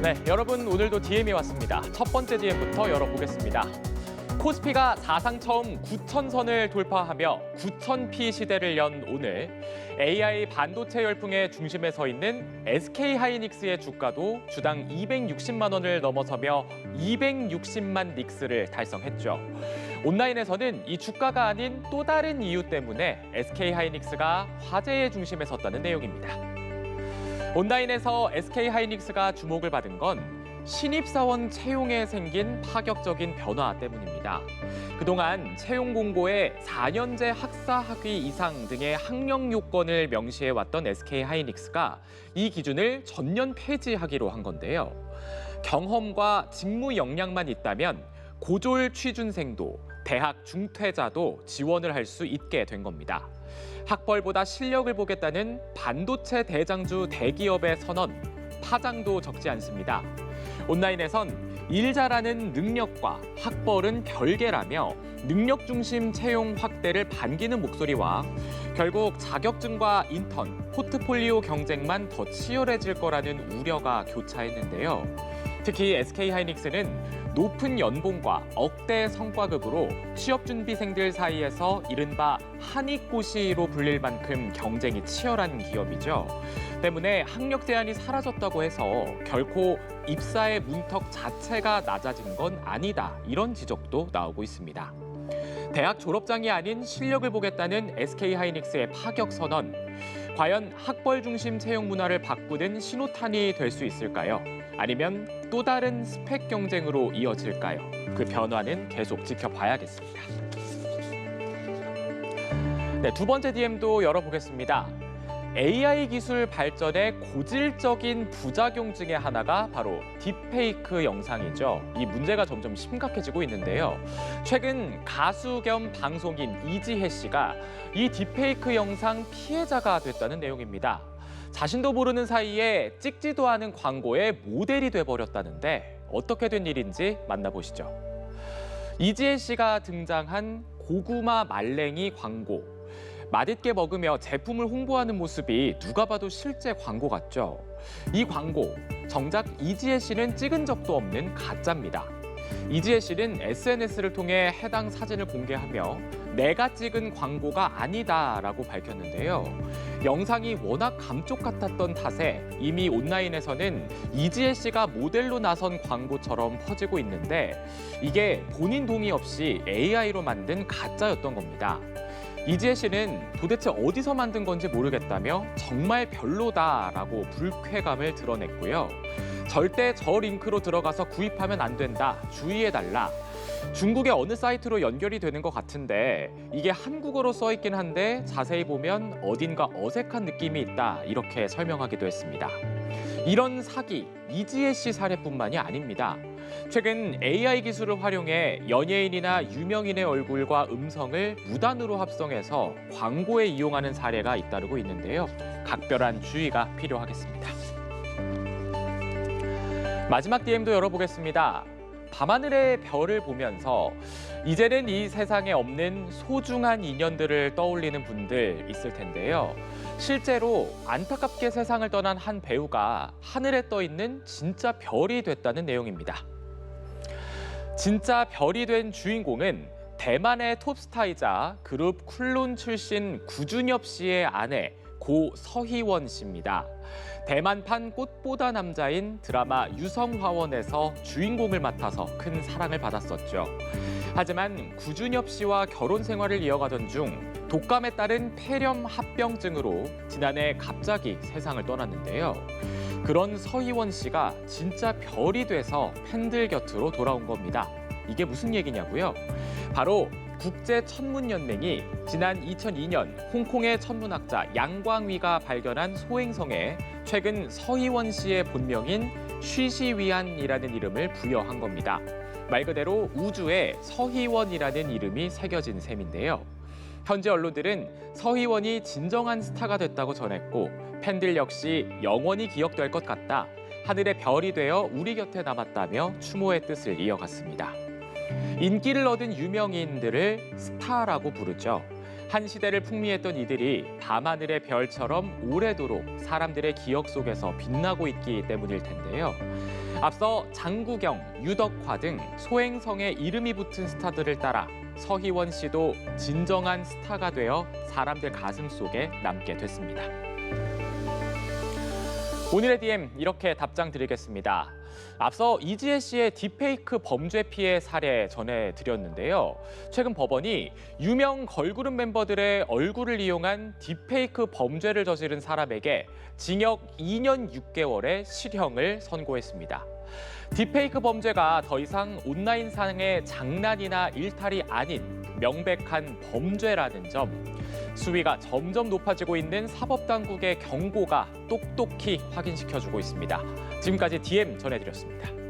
네, 여러분 오늘도 DM이 왔습니다. 첫 번째 DM부터 열어보겠습니다. 코스피가 사상 처음 9,000선을 돌파하며 9,000P 시대를 연 오늘 AI 반도체 열풍의 중심에 서 있는 SK하이닉스의 주가도 주당 260만 원을 넘어서며 260만 닉스를 달성했죠. 온라인에서는 이 주가가 아닌 또 다른 이유 때문에 SK하이닉스가 화제의 중심에 섰다는 내용입니다. 온라인에서 SK하이닉스가 주목을 받은 건 신입사원 채용에 생긴 파격적인 변화 때문입니다. 그동안 채용 공고에 4년제 학사 학위 이상 등의 학력 요건을 명시해왔던 SK하이닉스가 이 기준을 전면 폐지하기로 한 건데요. 경험과 직무 역량만 있다면 고졸 취준생도 대학 중퇴자도 지원을 할 수 있게 된 겁니다. 학벌보다 실력을 보겠다는 반도체 대장주 대기업의 선언, 파장도 적지 않습니다. 온라인에선 일 잘하는 능력과 학벌은 별개라며 능력 중심 채용 확대를 반기는 목소리와 결국 자격증과 인턴, 포트폴리오 경쟁만 더 치열해질 거라는 우려가 교차했는데요. 특히 SK하이닉스는 높은 연봉과 억대 성과급으로 취업준비생들 사이에서 이른바 한입고시로 불릴 만큼 경쟁이 치열한 기업이죠. 때문에 학력 제한이 사라졌다고 해서 결코 입사의 문턱 자체가 낮아진 건 아니다. 이런 지적도 나오고 있습니다. 대학 졸업장이 아닌 실력을 보겠다는 SK하이닉스의 파격 선언. 과연 학벌 중심 채용 문화를 바꾸는 신호탄이 될 수 있을까요? 아니면 또 다른 스펙 경쟁으로 이어질까요? 그 변화는 계속 지켜봐야겠습니다. 네, 두 번째 DM도 열어보겠습니다. AI 기술 발전의 고질적인 부작용 중에 하나가 바로 딥페이크 영상이죠. 이 문제가 점점 심각해지고 있는데요. 최근 가수 겸 방송인 이지혜 씨가 이 딥페이크 영상 피해자가 됐다는 내용입니다. 자신도 모르는 사이에 찍지도 않은 광고의 모델이 돼버렸다는데 어떻게 된 일인지 만나보시죠. 이지혜 씨가 등장한 고구마 말랭이 광고. 맛있게 먹으며 제품을 홍보하는 모습이 누가 봐도 실제 광고 같죠. 이 광고, 정작 이지혜 씨는 찍은 적도 없는 가짜입니다. 이지혜 씨는 SNS를 통해 해당 사진을 공개하며 내가 찍은 광고가 아니다라고 밝혔는데요. 영상이 워낙 감쪽 같았던 탓에 이미 온라인에서는 이지혜 씨가 모델로 나선 광고처럼 퍼지고 있는데 이게 본인 동의 없이 AI로 만든 가짜였던 겁니다. 이지혜 씨는 도대체 어디서 만든 건지 모르겠다며 정말 별로다라고 불쾌감을 드러냈고요. 절대 저 링크로 들어가서 구입하면 안 된다, 주의해달라. 중국의 어느 사이트로 연결이 되는 것 같은데 이게 한국어로 써 있긴 한데 자세히 보면 어딘가 어색한 느낌이 있다, 이렇게 설명하기도 했습니다. 이런 사기, 이지혜 씨 사례뿐만이 아닙니다. 최근 AI 기술을 활용해 연예인이나 유명인의 얼굴과 음성을 무단으로 합성해서 광고에 이용하는 사례가 잇따르고 있는데요. 각별한 주의가 필요하겠습니다. 마지막 DM도 열어보겠습니다. 밤하늘의 별을 보면서 이제는 이 세상에 없는 소중한 인연들을 떠올리는 분들 있을 텐데요. 실제로 안타깝게 세상을 떠난 한 배우가 하늘에 떠 있는 진짜 별이 됐다는 내용입니다. 진짜 별이 된 주인공은 대만의 톱스타이자 그룹 쿨룬 출신 구준엽 씨의 아내 고 서희원 씨입니다. 대만판 꽃보다 남자인 드라마 유성화원에서 주인공을 맡아서 큰 사랑을 받았었죠. 하지만 구준엽 씨와 결혼 생활을 이어가던 중 독감에 따른 폐렴 합병증으로 지난해 갑자기 세상을 떠났는데요. 그런 서희원 씨가 진짜 별이 돼서 팬들 곁으로 돌아온 겁니다. 이게 무슨 얘기냐고요? 바로 국제천문연맹이 지난 2002년 홍콩의 천문학자 양광위가 발견한 소행성에 최근 서희원 씨의 본명인 쉬시위안이라는 이름을 부여한 겁니다. 말 그대로 우주에 서희원이라는 이름이 새겨진 셈인데요. 현지 언론들은 서희원이 진정한 스타가 됐다고 전했고 팬들 역시 영원히 기억될 것 같다. 하늘의 별이 되어 우리 곁에 남았다며 추모의 뜻을 이어갔습니다. 인기를 얻은 유명인들을 스타라고 부르죠. 한 시대를 풍미했던 이들이 밤하늘의 별처럼 오래도록 사람들의 기억 속에서 빛나고 있기 때문일 텐데요. 앞서 장구경, 유덕화 등 소행성에 이름이 붙은 스타들을 따라 서희원 씨도 진정한 스타가 되어 사람들 가슴 속에 남게 됐습니다. 오늘의 DM 이렇게 답장 드리겠습니다. 앞서 이지혜 씨의 딥페이크 범죄 피해 사례 전해드렸는데요. 최근 법원이 유명 걸그룹 멤버들의 얼굴을 이용한 딥페이크 범죄를 저지른 사람에게 징역 2년 6개월의 실형을 선고했습니다. 딥페이크 범죄가 더 이상 온라인상의 장난이나 일탈이 아닌 명백한 범죄라는 점, 수위가 점점 높아지고 있는 사법당국의 경고가 똑똑히 확인시켜주고 있습니다. 지금까지 DM 전해드렸습니다.